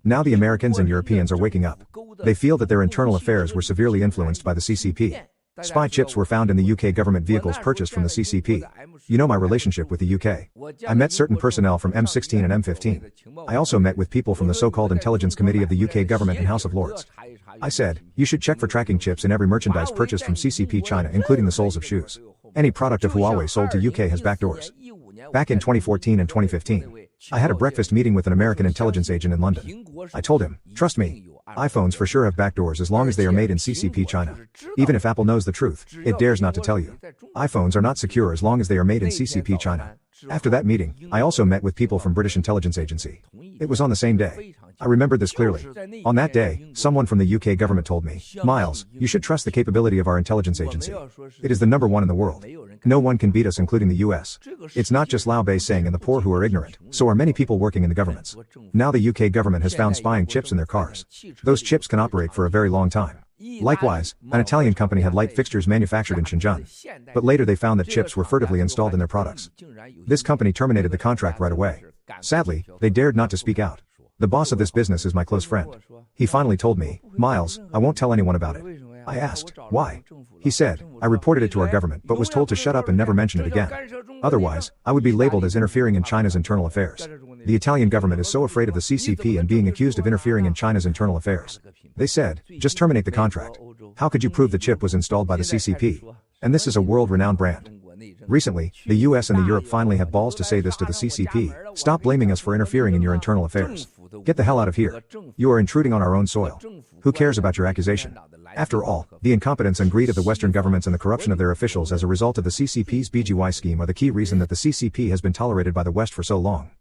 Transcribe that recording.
Now the Americans and Europeans are waking up. They feel that their internal affairs were severely influenced by the CCP. Spy chips were found in the UK government vehicles purchased from the CCP. You know my relationship with the UK. I met certain personnel from M16 and M15. I also met with people from the so-called Intelligence Committee of the UK government and House of Lords. I said, you should check for tracking chips in every merchandise purchased from CCP China, including the soles of shoes. Any product of Huawei sold to UK has backdoors. Back in 2014 and 2015, I had a breakfast meeting with an American intelligence agent in London. I told him, trust me, iPhones for sure have backdoors as long as they are made in CCP China. Even if Apple knows the truth, it dares not to tell you. iPhones are not secure as long as they are made in CCP China. After that meeting, I also met with people from British intelligence agency. It was on the same day. I remember this clearly. On that day, someone from the UK government told me, Miles, you should trust the capability of our intelligence agency. It is the #1 in the world. No one can beat us, including the US. It's not just Lao Bei saying and the poor who are ignorant, so are many people working in the governments. Now the UK government has found spying chips in their cars. Those chips can operate for a very long time. Likewise, an Italian company had light fixtures manufactured in Shenzhen. But later they found that chips were furtively installed in their products. This company terminated the contract right away. Sadly, they dared not to speak out. The boss of this business is my close friend. He finally told me, Miles, I won't tell anyone about it. I asked, why? He said, I reported it to our government but was told to shut up and never mention it again. Otherwise, I would be labeled as interfering in China's internal affairs. The Italian government is so afraid of the CCP and being accused of interfering in China's internal affairs. They said, just terminate the contract. How could you prove the chip was installed by the CCP? And this is a world-renowned brand. Recently, the US and the Europe finally have balls to say this to the CCP, stop blaming us for interfering in your internal affairs. Get the hell out of here. You are intruding on our own soil. Who cares about your accusation? After all, the incompetence and greed of the Western governments and the corruption of their officials as a result of the CCP's BGY scheme are the key reason that the CCP has been tolerated by the West for so long.